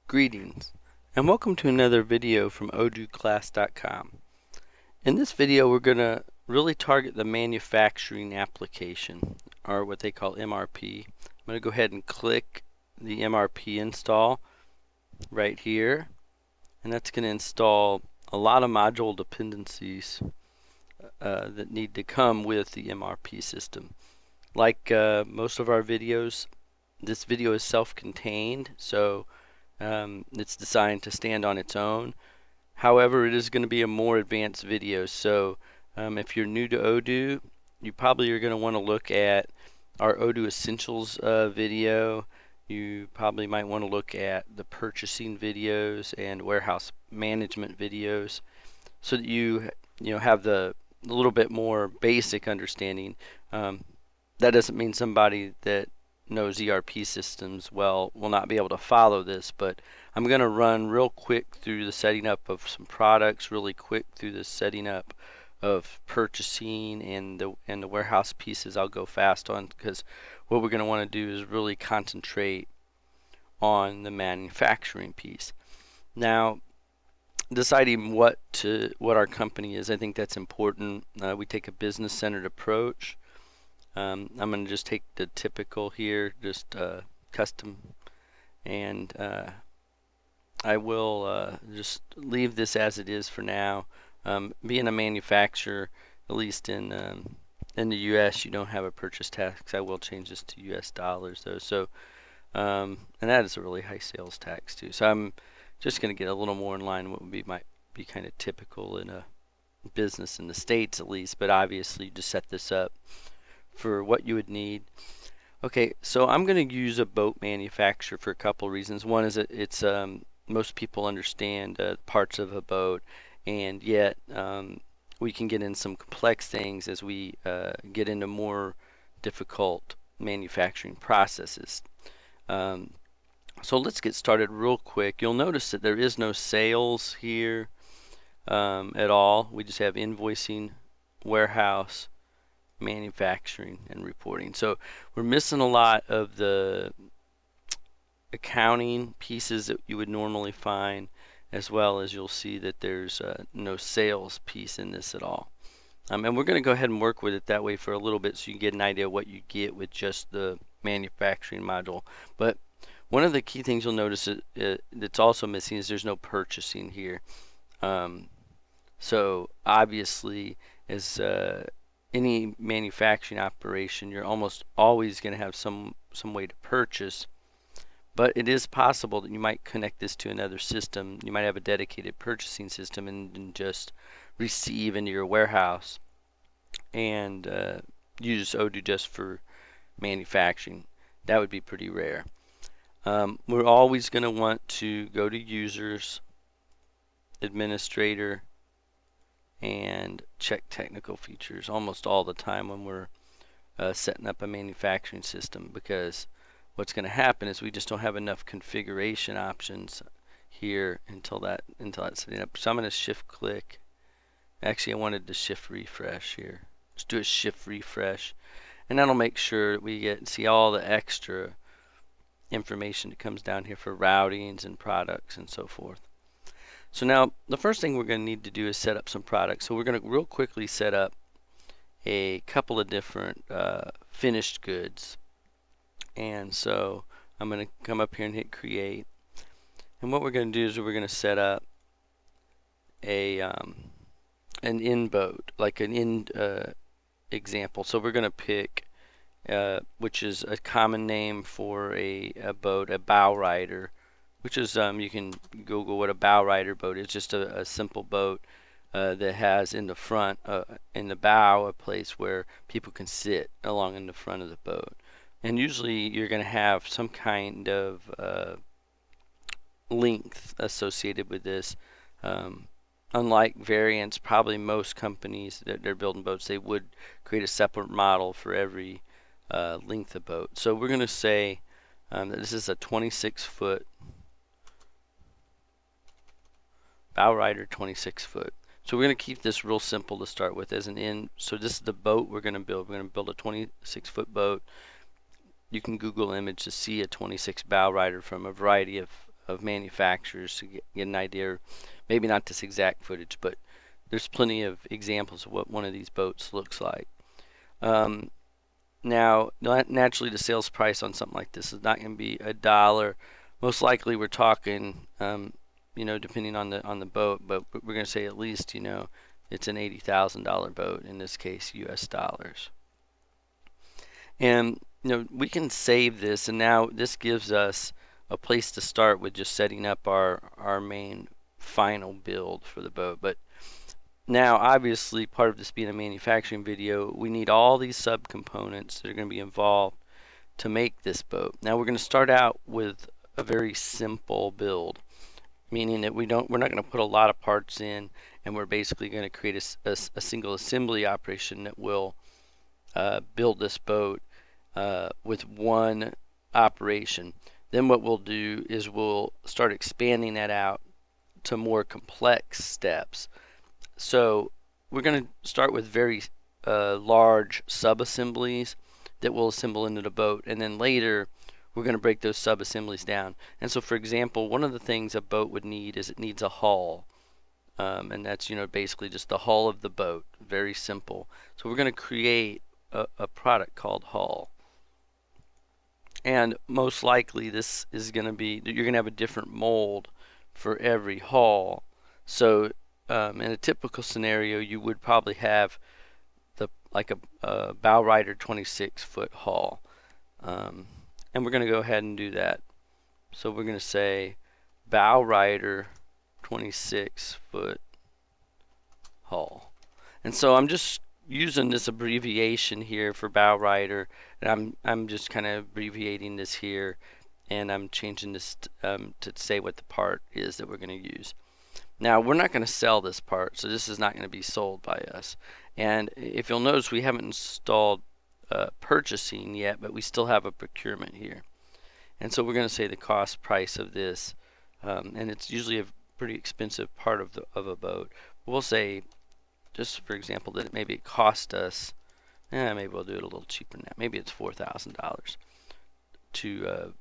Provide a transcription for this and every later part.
Greetings, and welcome to another video from odooclass.com. In this video, we're going to really target the manufacturing application, or what they call MRP. I'm going to go ahead and click the MRP install right here, and that's going to install a lot of module dependencies that need to come with the MRP system. Like most of our videos, this video is self-contained, so it's designed to stand on its own. However, it is going to be a more advanced video, so if you're new to Odoo, you probably are going to want to look at our Odoo Essentials video. You probably might want to look at the purchasing videos and warehouse management videos, so that you have the a little bit more basic understanding. That doesn't mean somebody that knows ERP systems well will not be able to follow this, but I'm going to run real quick through the setting up of some products, really quick through the setting up of purchasing and the warehouse pieces. I'll go fast on, because what we're going to want to do is really concentrate on the manufacturing piece. Now, deciding what our company is, I think that's important. We take a business-centered approach. I'm going to just take the typical here, just custom, and I will just leave this as it is for now. Being a manufacturer, at least in the U.S., you don't have a purchase tax. I will change this to U.S. dollars though. So, and that is a really high sales tax too. So I'm just going to get a little more in line with what might be kind of typical in a business in the States, at least. But obviously, to set this up for what you would need. Okay, so I'm going to use a boat manufacturer for a couple reasons. One is that it's most people understand parts of a boat, and yet we can get in some complex things as we get into more difficult manufacturing processes. So let's get started real quick. You'll notice that there is no sales here at all. We just have invoicing, warehouse, manufacturing, and reporting. So we're missing a lot of the accounting pieces that you would normally find, as well as you'll see that there's no sales piece in this at all. And we're going to go ahead and work with it that way for a little bit, so you get an idea of what you get with just the manufacturing module. But one of the key things you'll notice that's also missing is there's no purchasing here. So obviously, as any manufacturing operation, you're almost always going to have some way to purchase, but it is possible that you might connect this to another system. You might have a dedicated purchasing system and just receive into your warehouse and use Odoo just for manufacturing. That would be pretty rare. We're always going to want to go to users, administrator, and check technical features almost all the time when we're setting up a manufacturing system, because what's going to happen is we just don't have enough configuration options here until that's setting up. So I'm going to shift click. Actually, I wanted to shift refresh here. Let's do a shift refresh, and that'll make sure that we see all the extra information that comes down here for routings and products and so forth. So now the first thing we're going to need to do is set up some products. So we're going to real quickly set up a couple of different finished goods. And so I'm going to come up here and hit create. And what we're going to do is we're going to set up an in boat, like an in example. So we're going to pick, which is a common name for a boat, a bow rider, which is, you can Google what a bow rider boat is. Just a simple boat that has in the front, in the bow, a place where people can sit along in the front of the boat. And usually you're going to have some kind of length associated with this. Unlike variants, probably most companies that they're building boats, they would create a separate model for every length of boat. So we're going to say that this is a 26-foot bow rider, 26 foot. So we're going to keep this real simple to start with as an in. So this is the boat we're going to build. We're going to build a 26-foot boat. You can Google image to see a 26 bow rider from a variety of of manufacturers to get an idea. Maybe not this exact footage, but there's plenty of examples of what one of these boats looks like. Now, naturally, the sales price on something like this is not going to be $1. Most likely, we're talking, depending on the boat, but we're going to say at least, it's an $80,000 boat in this case, U.S. dollars. And we can save this, and now this gives us a place to start with just setting up our main final build for the boat. But now, obviously, part of this being a manufacturing video, we need all these subcomponents that are going to be involved to make this boat. Now, we're going to start out with a very simple build, meaning that we're not going to put a lot of parts in, and we're basically going to create a single assembly operation that will build this boat with one operation. Then what we'll do is we'll start expanding that out to more complex steps. So we're going to start with very large sub-assemblies that we'll assemble into the boat, and then later we're going to break those sub-assemblies down. And so, for example, one of the things a boat would need is it needs a hull, and that's basically just the hull of the boat. Very simple. So we're going to create a product called hull, and most likely this is going to be you're going to have a different mold for every hull. So in a typical scenario, you would probably have like a bow rider 26-foot hull, and we're going to go ahead and do that. So we're going to say bow rider 26-foot hull, and so I'm just using this abbreviation here for bow rider, and I'm just kind of abbreviating this here, and I'm changing this to say what the part is that we're going to use. Now, we're not going to sell this part, so this is not going to be sold by us. And if you'll notice, we haven't installed purchasing yet, but we still have a procurement here. And so we're going to say the cost price of this, and it's usually a pretty expensive part of a boat. We'll say, just for example, that maybe it cost us, maybe we'll do it a little cheaper than that. Maybe it's $4,000 to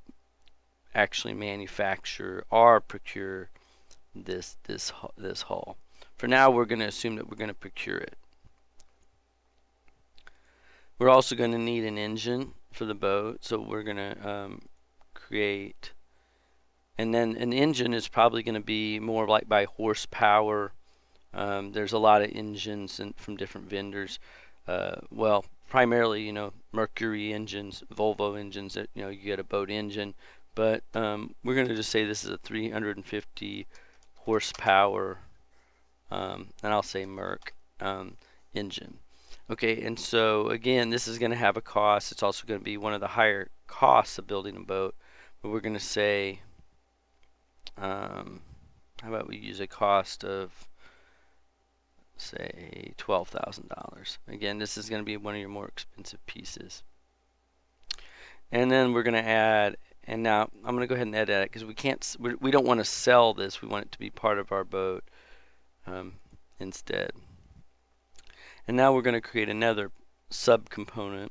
actually manufacture or procure this hull. For now, we're going to assume that we're going to procure it. We're also going to need an engine for the boat, so we're going to create, and then an engine is probably going to be more like by horsepower. There's a lot of engines from different vendors. Well, primarily, Mercury engines, Volvo engines, that you get a boat engine, but we're going to just say this is a 350 horsepower, and I'll say Merc engine. Okay, and so again, this is going to have a cost. It's also going to be one of the higher costs of building a boat, but we're going to say, how about we use a cost of, say, $12,000. Again, this is going to be one of your more expensive pieces. And then we're going to add, and now I'm going to go ahead and edit it because we don't want to sell this. We want it to be part of our boat instead. And now we're going to create another subcomponent,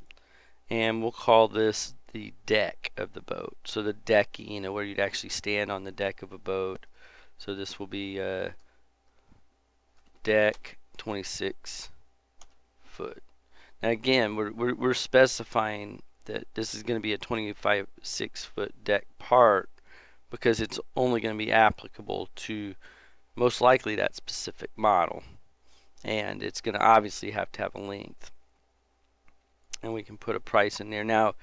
and we'll call this the deck of the boat. So the decking, where you'd actually stand on the deck of a boat. So this will be deck 26 foot. Now again, we're specifying that this is going to be a 26-foot deck part because it's only going to be applicable to most likely that specific model, and it's going to obviously have to have a length, and we can put a price in there. Now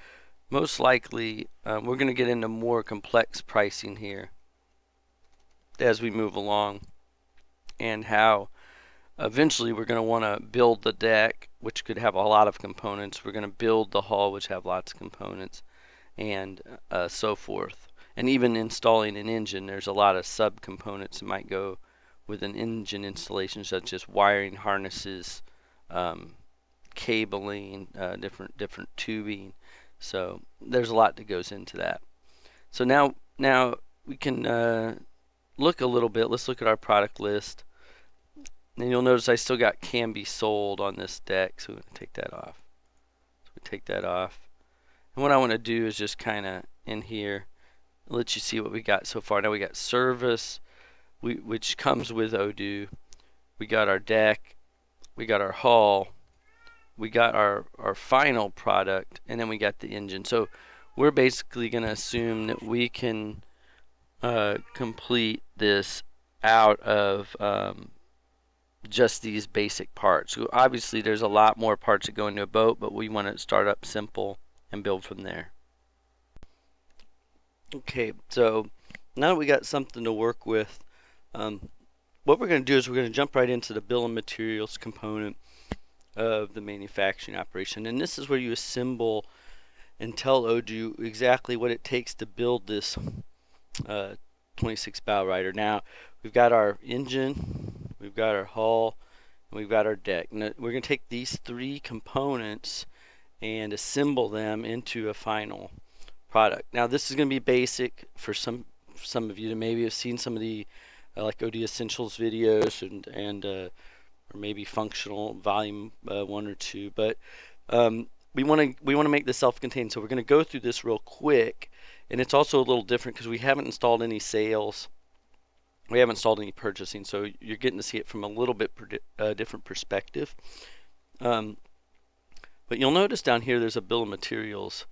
most likely we're going to get into more complex pricing here as we move along, and how eventually we're going to want to build the deck, which could have a lot of components. We're going to build the hull, which have lots of components, and so forth. And even installing an engine, there's a lot of subcomponents that might go with an engine installation, such as wiring harnesses, cabling, different tubing. So there's a lot that goes into that. So now we can look a little bit. Let's look at our product list. And you'll notice I still got can be sold on this deck, so we're going to take that off. So we take that off. And what I want to do is just kind of in here I'll let you see what we got so far. Now we got service, which comes with Odoo. We got our deck, we got our hull, we got our final product, and then we got the engine. So we're basically going to assume that we can complete this out of just these basic parts. So obviously there's a lot more parts that go into a boat, but we want to start up simple and build from there. Okay, so now that we got something to work with, what we're going to do is we're going to jump right into the bill of materials component of the manufacturing operation. And this is where you assemble and tell Odoo exactly what it takes to build this 26 bow rider. Now, we've got our engine, we've got our hull, and we've got our deck. Now, we're going to take these three components and assemble them into a final product. Now, this is going to be basic for some of you that maybe have seen some of the like Odoo Essentials videos and or maybe functional volume 1 or 2, but we want to make this self-contained, so we're going to go through this real quick. And it's also a little different because we haven't installed any sales, we haven't installed any purchasing, so you're getting to see it from a little bit different perspective. But you'll notice down here there's a bill of materials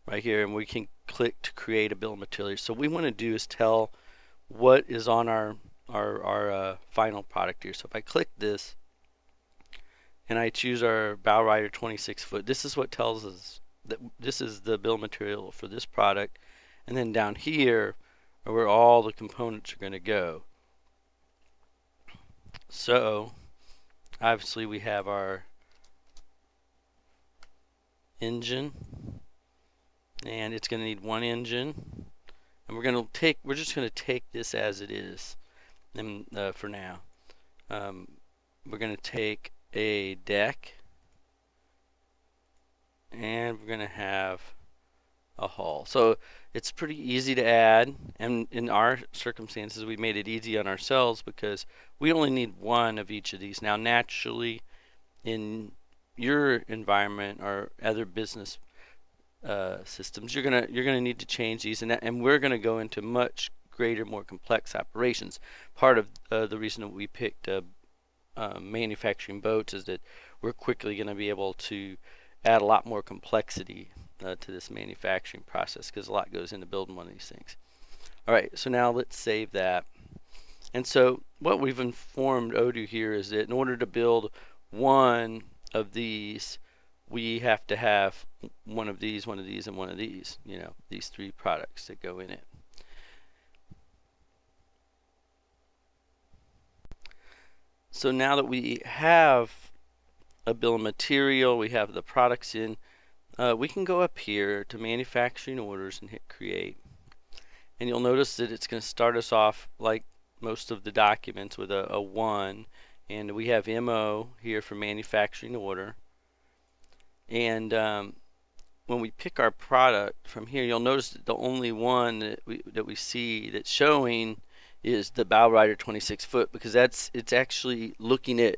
right here, and we can click to create a bill of materials. So what we want to do is tell what is on our final product here. So if I click this and I choose our bow rider 26 foot, this is what tells us that this is the bill of material for this product. And then down here are where all the components are going to go. So obviously we have our engine, and it's going to need one engine, and we're just going to take this as it is. And for now, we're going to take a deck, and we're going to have a hull. So it's pretty easy to add, and in our circumstances we made it easy on ourselves because we only need one of each of these. Now naturally in your environment or other business systems, you're gonna need to change these, and we're gonna go into much greater, more complex operations. Part of the reason that we picked manufacturing boats is that we're quickly going to be able to add a lot more complexity to this manufacturing process because a lot goes into building one of these things. Alright, so now let's save that. And so what we've informed Odoo here is that in order to build one of these, we have to have one of these, one of these, and one of these, you know, these three products that go in it. So now that we have a bill of material, we have the products in, we can go up here to manufacturing orders and hit create. And you'll notice that it's going to start us off like most of the documents with a 1, and we have MO here for manufacturing order. And when we pick our product from here, you'll notice that the only one that we see that's showing is the bow rider 26 foot, because it's actually looking at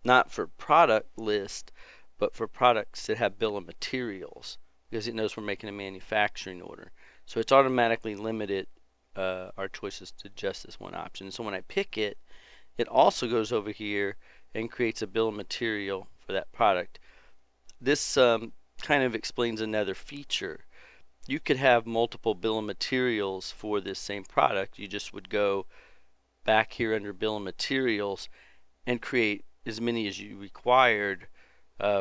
not for product list, but for products that have bill of materials, because it knows we're making a manufacturing order. So it's automatically limited our choices to just this one option. So when I pick it, it also goes over here and creates a bill of material for that product. This kind of explains another feature. You could have multiple bill of materials for this same product. You just would go back here under bill of materials and create as many as you required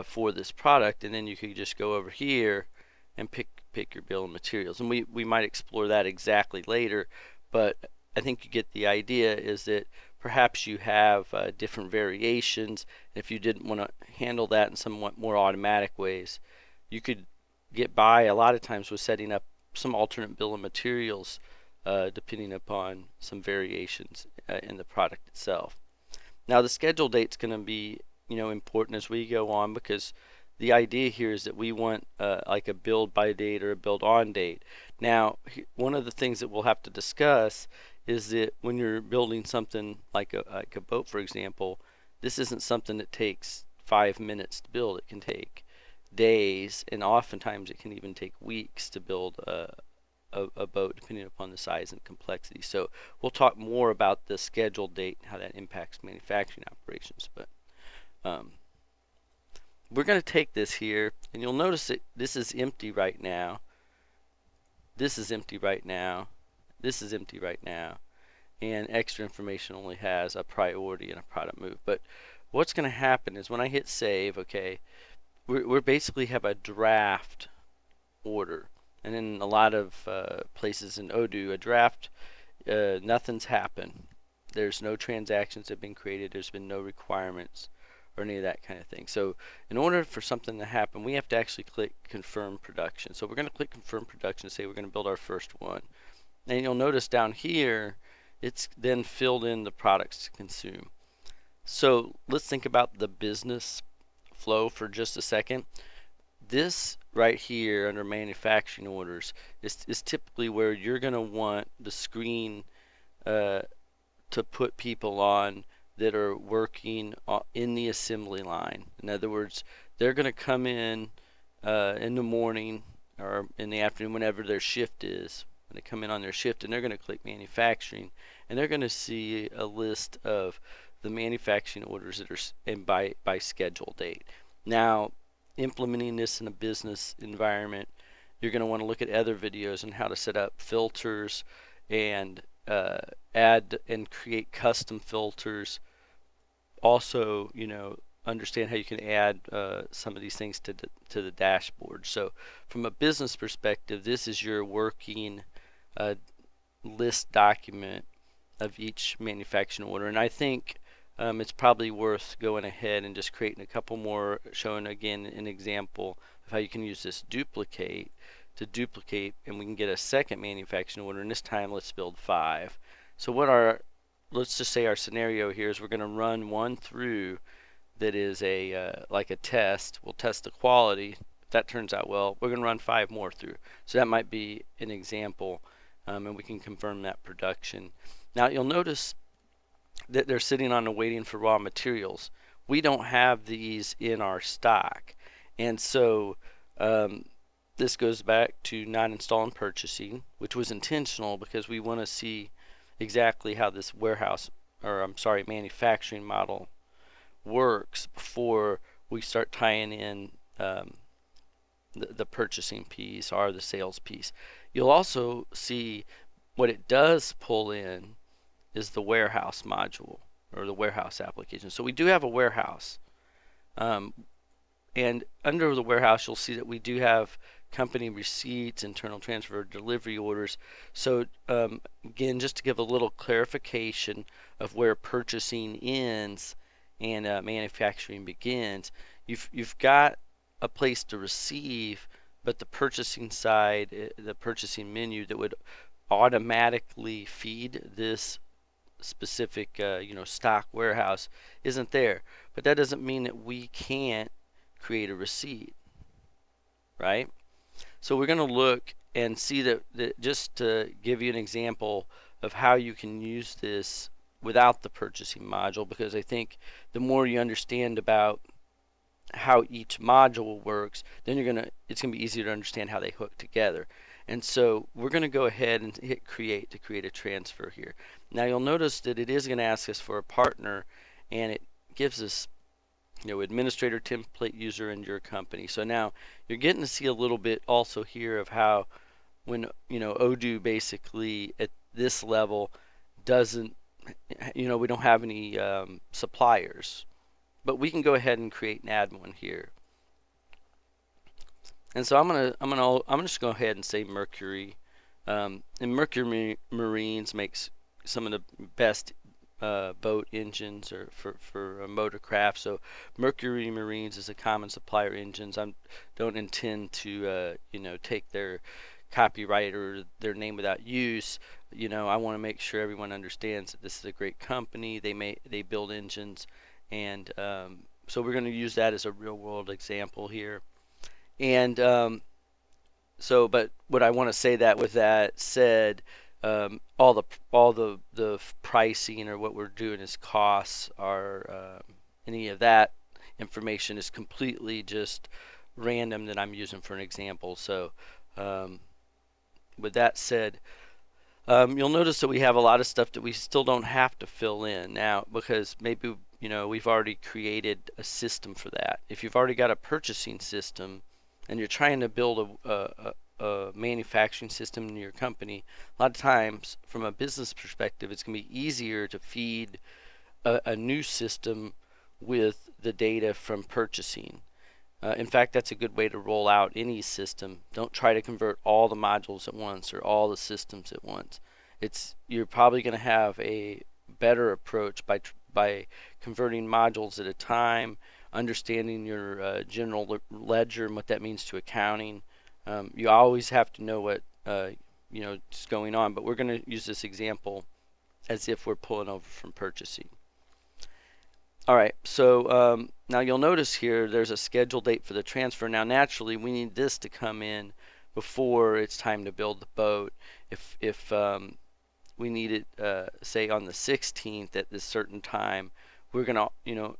for this product, and then you could just go over here and pick your bill of materials. And we might explore that exactly later, but I think you get the idea is that perhaps you have different variations. If you didn't want to handle that in somewhat more automatic ways, you could get by a lot of times with setting up some alternate bill of materials depending upon some variations in the product itself. Now the schedule date's going to be important as we go on, because the idea here is that we want like a build by date or a build on date. Now one of the things that we'll have to discuss is that when you're building something like a boat, for example, this isn't something that takes 5 minutes to build. It can take days, and oftentimes it can even take weeks to build a boat depending upon the size and complexity. So we'll talk more about the schedule date and how that impacts manufacturing operations. But we're going to take this here, and you'll notice that this is empty right now. This is empty right now. This is empty right now. And extra information only has a priority and a product move. But what's going to happen is when I hit save, okay, we basically have a draft order. And in a lot of places in Odoo, a draft, nothing's happened. There's no transactions that have been created. There's been no requirements or any of that kind of thing. So in order for something to happen, we have to actually click confirm production. So we're going to click confirm production to say we're going to build our first one. And you'll notice down here, it's then filled in the products to consume. So let's think about the business flow for just a second. This right here under manufacturing orders is typically where you're going to want the screen to put people on that are working in the assembly line. In other words, they're going to come in the morning or in the afternoon, whenever their shift is. When they come in on their shift, and they're going to click manufacturing, and they're going to see a list of the manufacturing orders that are by schedule date. Now, implementing this in a business environment, you're going to want to look at other videos on how to set up filters and add and create custom filters. Also, understand how you can add some of these things to the dashboard. So from a business perspective, this is your working list document of each manufacturing order. And I think it's probably worth going ahead and just creating a couple more, showing again an example of how you can use this duplicate to duplicate, and we can get a second manufacturing order. And this time, let's build 5. So let's just say our scenario here is we're going to run one through that is like a test. We'll test the quality. If that turns out well, we're going to run 5 more through. So that might be an example, and we can confirm that production. Now you'll notice that they're sitting on the waiting for raw materials. We don't have these in our stock, and so this goes back to not installing purchasing, which was intentional because we want to see exactly how this manufacturing model works before we start tying in the purchasing piece or the sales piece. You'll also see what it does pull in is the warehouse module or the warehouse application. So we do have a warehouse. And under the warehouse, you'll see that we do have company receipts, internal transfer, delivery orders. So again, just to give a little clarification of where purchasing ends and manufacturing begins, you've got a place to receive, but the purchasing side, the purchasing menu that would automatically feed this specific stock warehouse isn't there. But that doesn't mean that we can't create a receipt, right? So we're going to look and see that just to give you an example of how you can use this without the purchasing module, because I think the more you understand about how each module works, then it's going to be easier to understand how they hook together. And so we're going to go ahead and hit create to create a transfer here. Now you'll notice that it is going to ask us for a partner, and it gives us administrator, template user, and your company. So now you're getting to see a little bit also here of how when Odoo basically at this level doesn't, we don't have any suppliers, but we can go ahead and create and add one here. And so I'm just go ahead and say Mercury. And Mercury Marines makes some of the best boat engines or for motorcraft. So Mercury Marines is a common supplier engines. I don't intend to take their copyright or their name without use. I want to make sure everyone understands that this is a great company. They build engines, and so we're going to use that as a real world example here. And but what I want to say that with that said, all the pricing or what we're doing as costs are any of that information is completely just random that I'm using for an example. So with that said, you'll notice that we have a lot of stuff that we still don't have to fill in now because maybe we've already created a system for that. If you've already got a purchasing system and you're trying to build a manufacturing system in your company, a lot of times from a business perspective it's going to be easier to feed a new system with the data from purchasing. In fact, that's a good way to roll out any system. Don't try to convert all the modules at once or all the systems at once. You're probably going to have a better approach by converting modules at a time, understanding your general ledger and what that means to accounting. You always have to know what is going on, but we're going to use this example as if we're pulling over from purchasing. All right, so now you'll notice here there's a scheduled date for the transfer. Now naturally we need this to come in before it's time to build the boat. If we need it say on the 16th at this certain time, we're gonna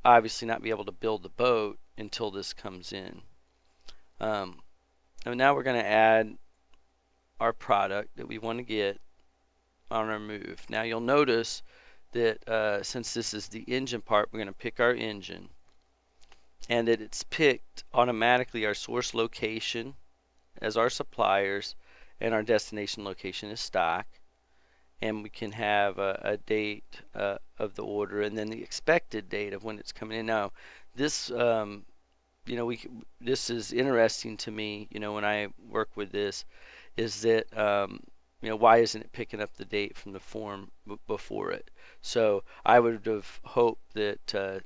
obviously not be able to build the boat until this comes in. And now we're gonna add our product that we want to get on our move. Now you'll notice that since this is the engine part, we're going to pick our engine, and that it's picked automatically our source location as our suppliers and our destination location is stock, and we can have a date of the order and then the expected date of when it's coming in. Now this this is interesting to me when I work with this, is that why isn't it picking up the date from the form before it? So I would have hoped that the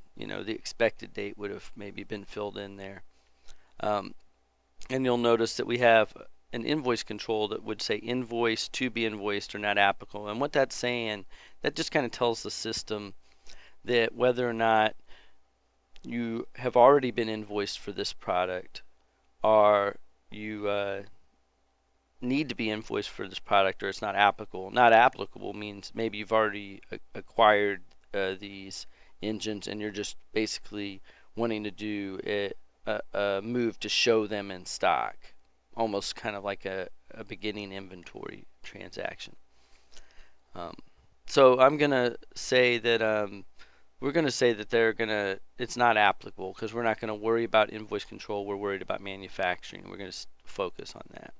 expected date would have maybe been filled in there. And you'll notice that we have an invoice control that would say invoice to be invoiced or not applicable. And what that's saying, that just kind of tells the system that whether or not you have already been invoiced for this product, or you need to be invoiced for this product, or it's not applicable. Not applicable means maybe you've already acquired these engines and you're just basically wanting to do a move to show them in stock, almost kind of like a beginning inventory transaction. So I'm gonna say that we're going to say that it's not applicable because we're not going to worry about invoice control. We're worried about manufacturing. We're going to focus on that.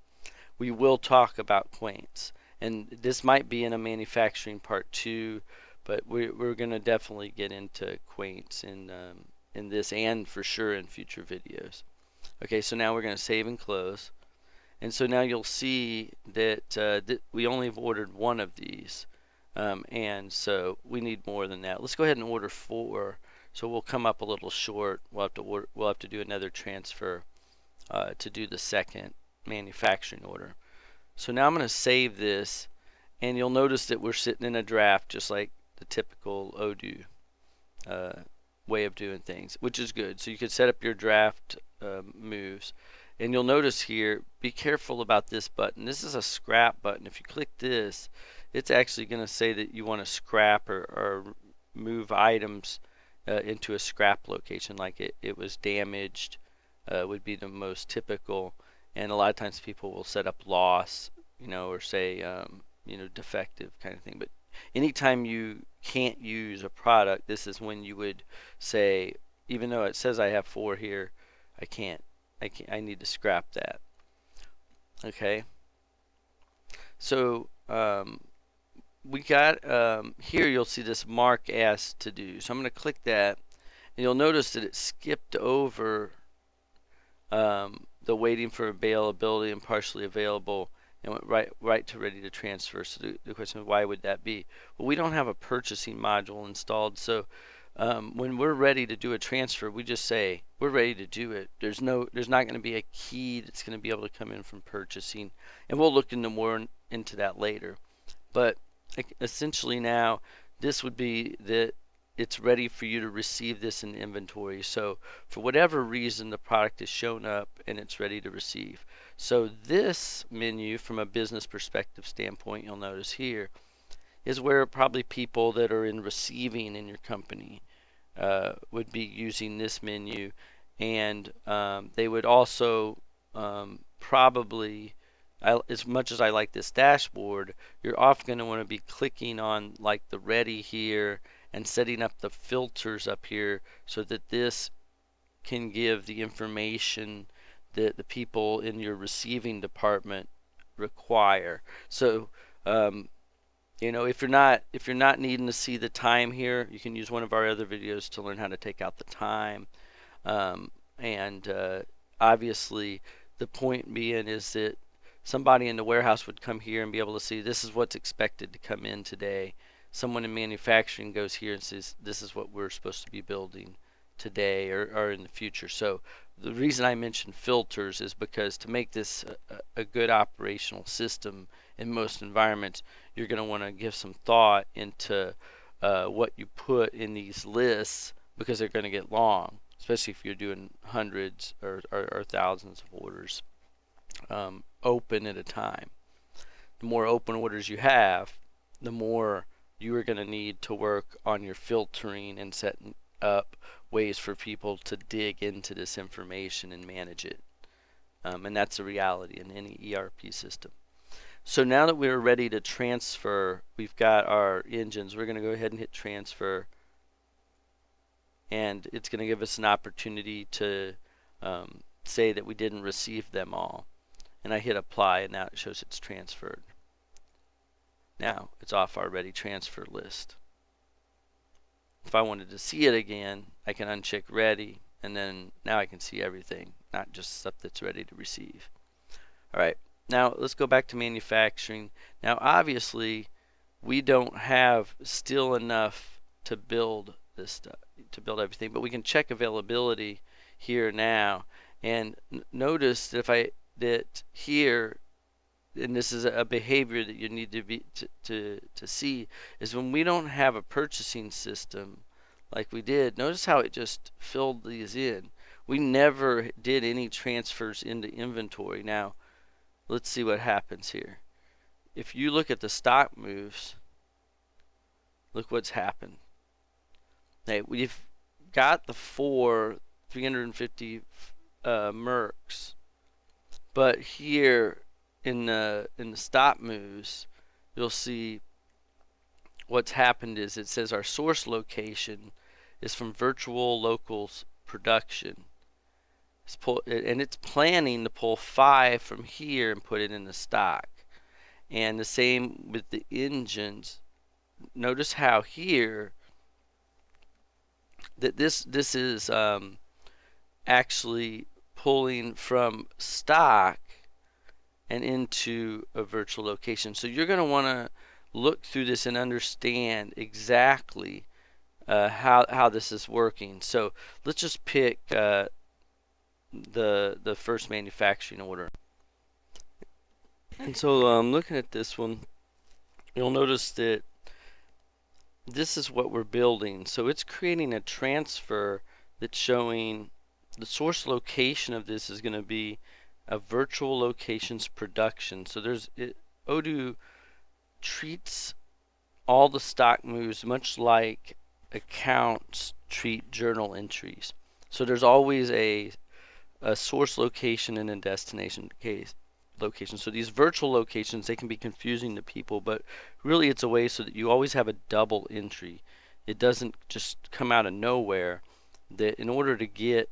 We will talk about quaints, and this might be in a manufacturing part too, but we're going to definitely get into quaints in this, and for sure in future videos. Okay, so now we're going to save and close, and so now you'll see that we only have ordered one of these, and so we need more than that. Let's go ahead and order 4. So we'll come up a little short. We'll have to do another transfer to do the second manufacturing order. So now I'm going to save this, and you'll notice that we're sitting in a draft just like the typical Odoo way of doing things, which is good. So you could set up your draft moves, and you'll notice here, be careful about this button. This is a scrap button. If you click this, it's actually going to say that you want to scrap or move items into a scrap location, like it was damaged would be the most typical. And a lot of times people will set up loss, or say, defective kind of thing. But anytime you can't use a product, this is when you would say, even though it says I have 4 here, I need to scrap that. Okay. So we got here, you'll see this mark as to do. So I'm going to click that, and you'll notice that it skipped over the waiting for availability and partially available, and went right to ready to transfer. So the question is, why would that be? Well, we don't have a purchasing module installed, so when we're ready to do a transfer, we just say we're ready to do it. There's not going to be a key that's going to be able to come in from purchasing, and we'll look into more into that later. But essentially now this would be that it's ready for you to receive this in inventory. So for whatever reason, the product has shown up and it's ready to receive. So this menu, from a business perspective standpoint, you'll notice here, is where probably people that are in receiving in your company would be using this menu, and they would also probably as much as I like this dashboard, you're often going to want to be clicking on like the ready here and setting up the filters up here so that this can give the information that the people in your receiving department require. So you know, if you're not needing to see the time here, you can use one of our other videos to learn how to take out the time. And obviously, the point being is that somebody in the warehouse would come here and be able to see this is what's expected to come in today. Someone in manufacturing goes here and says this is what we're supposed to be building today or in the future. So the reason I mentioned filters is because to make this a good operational system in most environments, you're going to want to give some thought into what you put in these lists, because they're going to get long, especially if you're doing hundreds or thousands of orders open at a time. The more open orders you have, the more you are going to need to work on your filtering and setting up ways for people to dig into this information and manage it. And that's a reality in any ERP system. So now that we're ready to transfer, we've got our engines. We're going to go ahead and hit transfer, and it's going to give us an opportunity to say that we didn't receive them all. And I hit apply, and now it shows it's transferred. Now it's off our ready transfer list. If I wanted to see it again, I can uncheck ready, and then now I can see everything, not just stuff that's ready to receive. All right, now let's go back to manufacturing. Now obviously we don't have still enough to build this stuff, to build everything, but we can check availability here now, and notice that that here, and this is a behavior that you need to see, is when we don't have a purchasing system like we did, notice how it just filled these in. We never did any transfers into inventory. Now let's see what happens here. If you look at the stock moves, look what's happened. Hey, we've got the 350 mercs, but here in the stop moves, you'll see what's happened is it says our source location is from virtual locals production. And it's planning to pull 5 from here and put it in the stock. And the same with the engines. Notice how here that this is actually pulling from stock and into a virtual location. So you're going to want to look through this and understand exactly how this is working. So let's just pick the first manufacturing order. And so looking at this one, you'll notice that this is what we're building. So it's creating a transfer that's showing the source location of this is going to be a virtual locations production. So Odoo treats all the stock moves much like accounts treat journal entries. So there's always a source location and a destination location. So these virtual locations, they can be confusing to people, but really it's a way so that you always have a double entry. It doesn't just come out of nowhere. That in order to get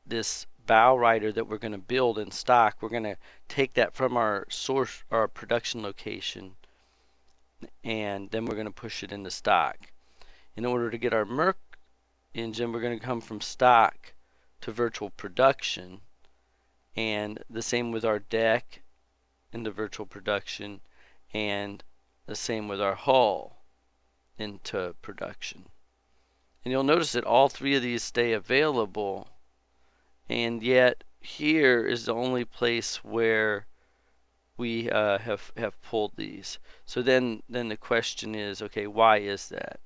this bow rider that we're going to build in stock, we're going to take that from our source, our production location, and then we're going to push it into stock. In order to get our Merc engine, we're going to come from stock to virtual production, and the same with our deck into virtual production, and the same with our hull into production. And you'll notice that all 3 of these stay available, and yet here is the only place where we have pulled these. So then the question is, okay, why is that?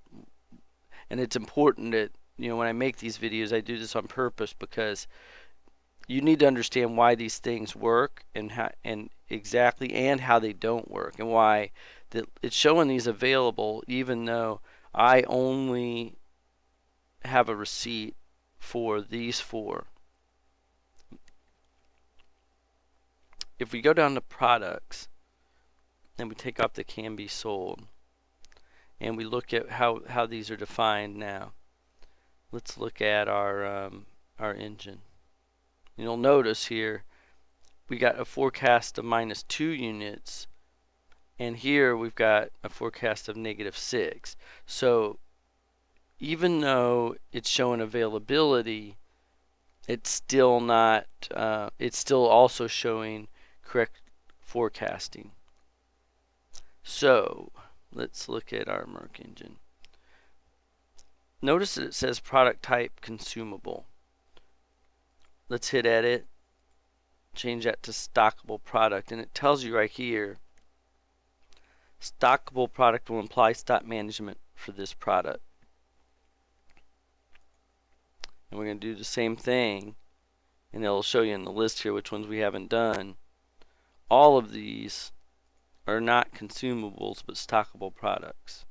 And it's important that, you know, when I make these videos, I do this on purpose, because you need to understand why these things work and how they don't work, and why it's showing these available even though I only have a receipt for these 4. if we go down to products and we take off the can be sold and we look at how these are defined now, let's look at our engine. You'll notice here we got a forecast of -2 units, and here we've got a forecast of -6. So even though it's showing availability, it's still not. It's still also showing correct forecasting. So let's look at our Merck engine. Notice that it says product type consumable. Let's hit edit, change that to stockable product, and it tells you right here, stockable product will imply stock management for this product. And we're going to do the same thing, and it'll show you in the list here which ones we haven't done. All of these are not consumables but stockable products.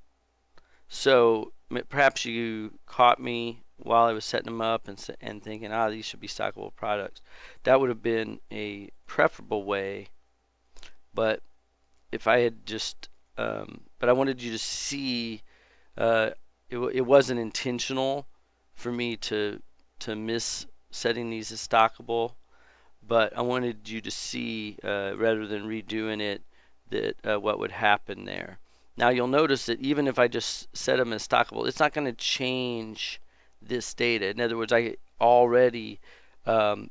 So perhaps you caught me while I was setting them up and thinking, these should be stockable products. That would have been a preferable way, but if I had just, but I wanted you to see, it wasn't intentional for me to miss setting these as stockable, but I wanted you to see, rather than redoing it, that what would happen there. Now you'll notice that even if I just set them as stockable, it's not going to change this data. In other words, I already,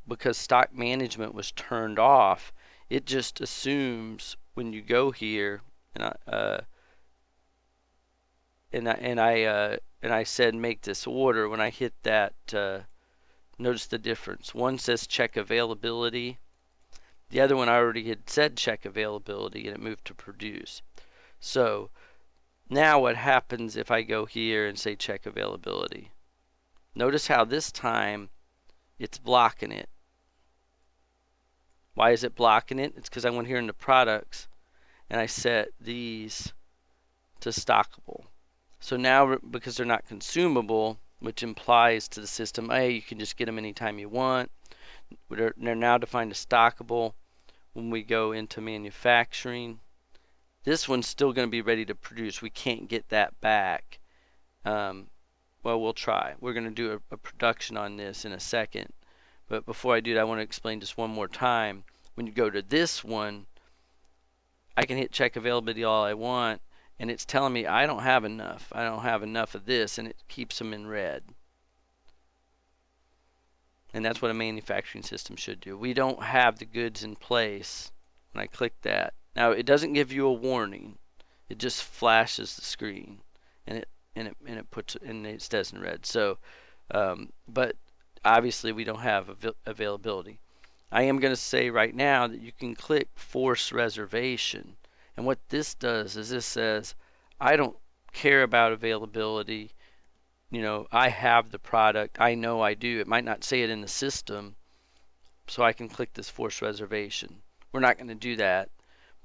because stock management was turned off, it just assumes when you go here, and I said make this order. When I hit that, notice the difference. One says check availability. The other one I already had said check availability, and it moved to produce. So now what happens if I go here and say check availability? Notice how this time it's blocking it. Why is it blocking it? It's because I went here into products and I set these to stockable. So now, because they're not consumable, which implies to the system, hey, you can just get them anytime you want, they're now defined as stockable. When we go into manufacturing, this one's still going to be ready to produce. We can't get that back. Well, we'll try. We're going to do a production on this in a second. But before I do that, I want to explain just one more time. When you go to this one, I can hit check availability all I want, and it's telling me I don't have enough. I don't have enough of this, and it keeps them in red. And that's what a manufacturing system should do. We don't have the goods in place when I click that. Now it doesn't give you a warning. It just flashes the screen, and it puts it, and it stays in red. So, but obviously we don't have availability. I am going to say right now that you can click force reservation, and what this does is this says, I don't care about availability. You know, I have the product. I know I do. It might not say it in the system, so I can click this force reservation. We're not going to do that,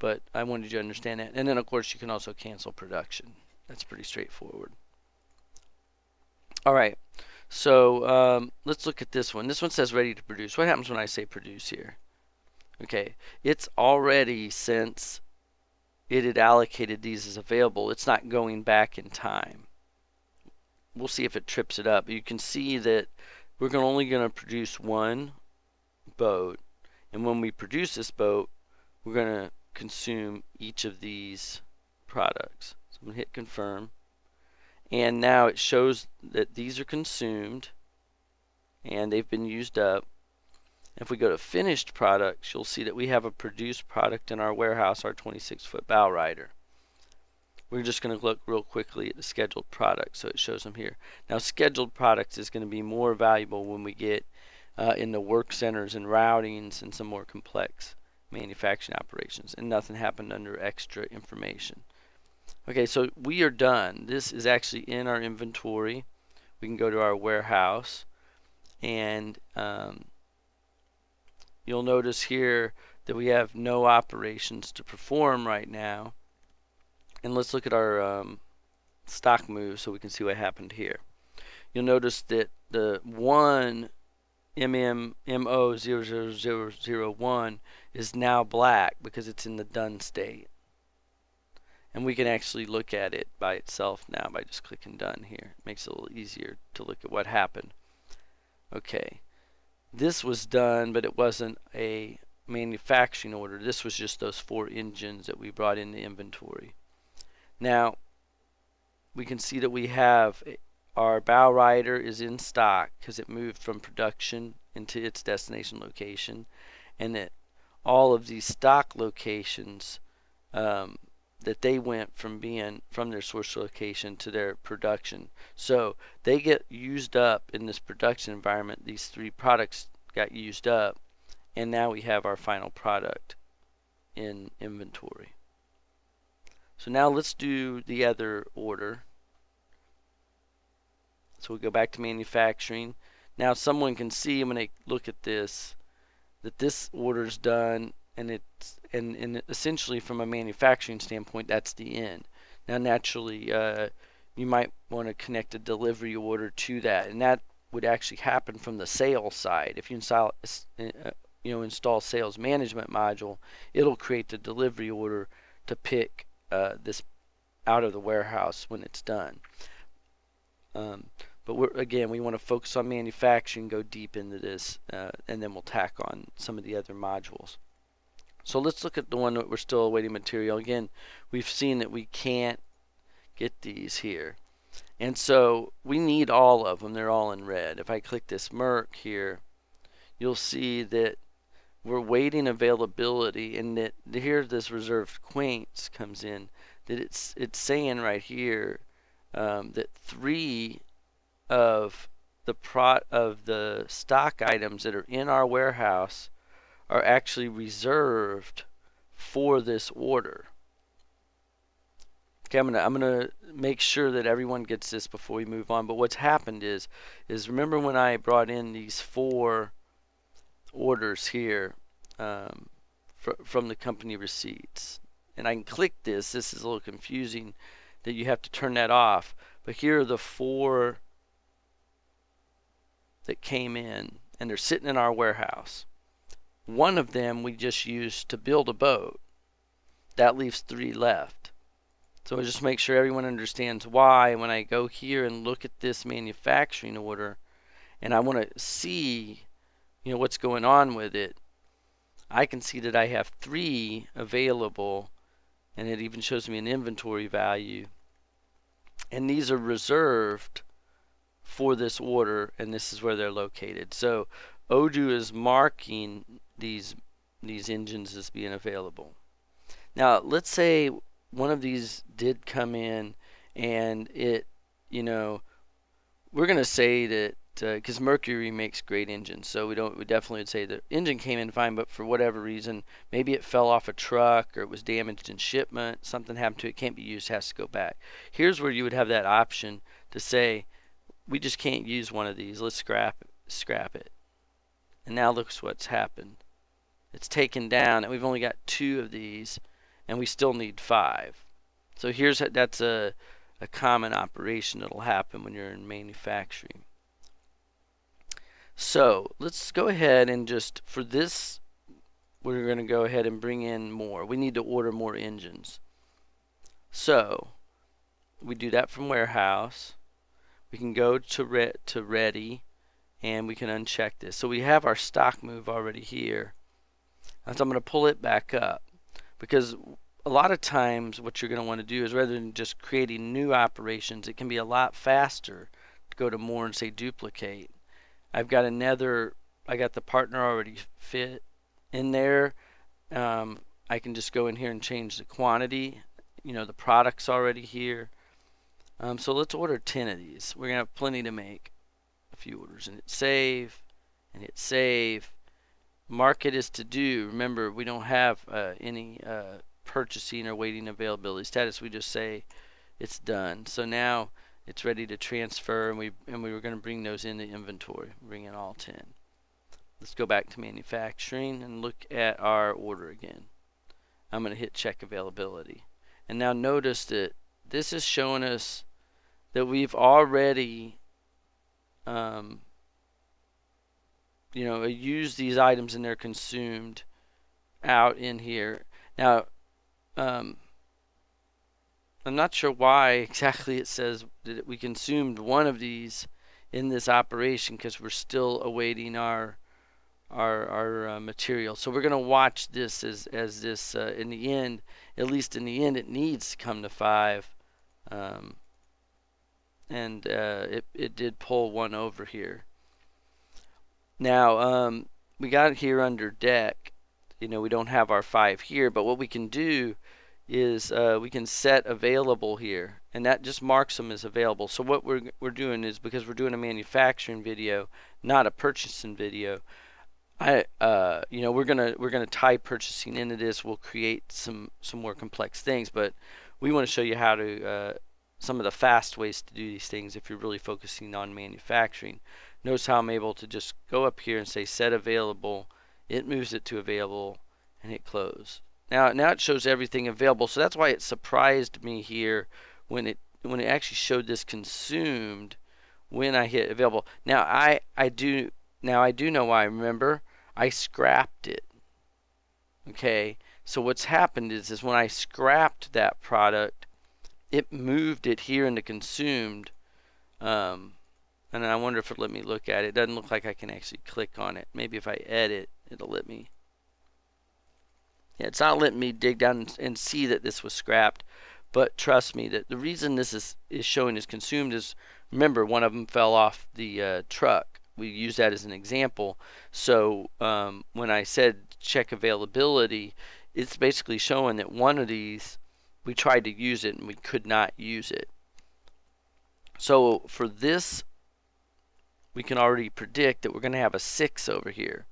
but I wanted you to understand that. And then, of course, you can also cancel production. That's pretty straightforward. All right, so let's look at this one. This one says ready to produce. What happens when I say produce here? Okay, it's already, since it had allocated these as available, it's not going back in time. We'll see if it trips it up. You can see that we're only going to produce one boat, and when we produce this boat, we're going to consume each of these products. So I'm going to hit confirm, and now it shows that these are consumed and they've been used up. If we go to finished products, you'll see that we have a produced product in our warehouse, our 26-foot bow rider. We're just going to look real quickly at the scheduled products, so it shows them here. Now, scheduled products is going to be more valuable when we get in the work centers and routings and some more complex manufacturing operations, and nothing happened under extra information. Okay, so we are done. This is actually in our inventory. We can go to our warehouse, and you'll notice here that we have no operations to perform right now. And let's look at our stock move so we can see what happened here. You'll notice that the one MMMO00001 is now black because it's in the done state. And we can actually look at it by itself now by just clicking done here. It makes it a little easier to look at what happened. Okay, this was done, but it wasn't a manufacturing order. This was just those 4 engines that we brought into inventory. Now, we can see that we have our bow rider is in stock because it moved from production into its destination location, and that all of these stock locations that they went from being from their source location to their production. So they get used up in this production environment. These 3 products got used up, and now we have our final product in inventory. So now let's do the other order. So we go back to manufacturing. Now someone can see when they look at this that this order's done, and it's and essentially from a manufacturing standpoint that's the end. Now naturally you might want to connect a delivery order to that, and that would actually happen from the sales side. If you install sales management module, it'll create the delivery order to pick this out of the warehouse when it's done. But again, we want to focus on manufacturing, go deep into this, and then we'll tack on some of the other modules. So let's look at the one that we're still awaiting material. Again, we've seen that we can't get these here. And so we need all of them. They're all in red. If I click this Merck here, you'll see that we're waiting availability, and that here this reserved quaints comes in, that it's saying right here that 3 of the stock items that are in our warehouse are actually reserved for this order. Okay, I'm gonna make sure that everyone gets this before we move on. But what's happened is remember when I brought in these 4 orders here from the company receipts, and I can click this. This is a little confusing that you have to turn that off. But here are the 4 that came in, and they're sitting in our warehouse. One of them we just used to build a boat. That leaves 3 left. So just make sure everyone understands why when I go here and look at this manufacturing order and I want to see what's going on with it, I can see that I have 3 available, and it even shows me an inventory value, and these are reserved for this order, and this is where they're located. So Odoo is marking these engines as being available. Now let's say one of these did come in, and it, we're going to say that because Mercury makes great engines, so we definitely would say the engine came in fine, but for whatever reason, maybe it fell off a truck or it was damaged in shipment, something happened to it, can't be used, has to go back. Here's where you would have that option to say, we just can't use one of these, let's scrap it. And now look what's happened. It's taken down, and we've only got 2 of these, and we still need 5. So that's a common operation that'll happen when you're in manufacturing. So let's go ahead and just, for this, we're going to go ahead and bring in more. We need to order more engines. So we do that from warehouse. We can go to ready, and we can uncheck this. So we have our stock move already here. And so I'm going to pull it back up, because a lot of times what you're going to want to do is, rather than just creating new operations, it can be a lot faster to go to more and say duplicate. I got the partner already fit in there. I can just go in here and change the quantity. The product's already here. So let's order 10 of these. We're going to have plenty to make a few orders. And hit save, and hit save. Market is to do. Remember, we don't have any purchasing or waiting availability status. We just say it's done. So now it's ready to transfer, and we were going to bring those into inventory. Bring in all 10. Let's go back to manufacturing and look at our order again. I'm going to hit check availability. And now notice that this is showing us that we've already use these items and they're consumed out in here. Now, I'm not sure why exactly it says that we consumed one of these in this operation, because we're still awaiting our material. So we're going to watch this as this in the end, at least in the end, it needs to come to 5. And it did pull one over here. Now we got it here under deck. We don't have our 5 here, but what we can do is we can set available here, and that just marks them as available. So what we're doing is, because we're doing a manufacturing video, not a purchasing video, we're gonna tie purchasing into this. We'll create some more complex things, but we want to show you how to some of the fast ways to do these things if you're really focusing on manufacturing. Notice how I'm able to just go up here and say set available. It moves it to available and hit close. Now it shows everything available. So that's why it surprised me here when it actually showed this consumed when I hit available. Now I do know why. Remember, I scrapped it. Okay, so what's happened is when I scrapped that product, it moved it here into consumed, and I wonder if it'll let me look at it. It doesn't look like I can actually click on it. Maybe if I edit, it'll let me. Yeah, it's not letting me dig down and see that this was scrapped, but trust me that the reason this is showing as consumed is, remember, one of them fell off the truck. We use that as an example. So when I said check availability, it's basically showing that one of these, we tried to use it and we could not use it. So for this, we can already predict that we're going to have a 6 over here.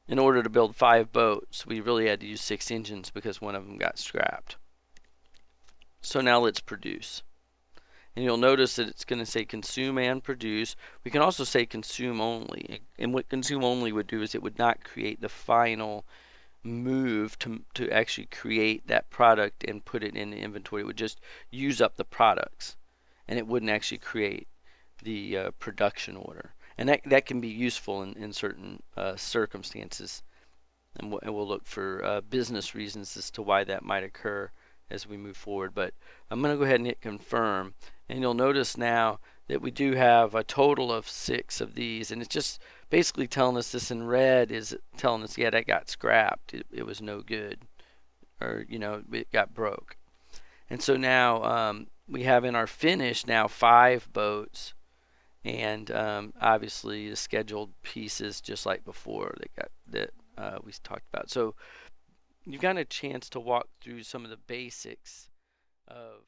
In order to build 5 boats, we really had to use 6 engines because one of them got scrapped. So now let's produce. And you'll notice that it's going to say consume and produce. We can also say consume only. And what consume only would do is it would not create the final move to actually create that product and put it in the inventory. It would just use up the products, and it wouldn't actually create the production order. And that can be useful in certain circumstances. And we'll look for business reasons as to why that might occur as we move forward. But I'm going to go ahead and hit confirm, and you'll notice now that we do have a total of 6 of these, and it's just basically telling us, this in red is telling us, yeah, that got scrapped. It was no good, or it got broke. And so now we have in our finish now 5 boats, and obviously the scheduled pieces just like before that we talked about. So you've got a chance to walk through some of the basics of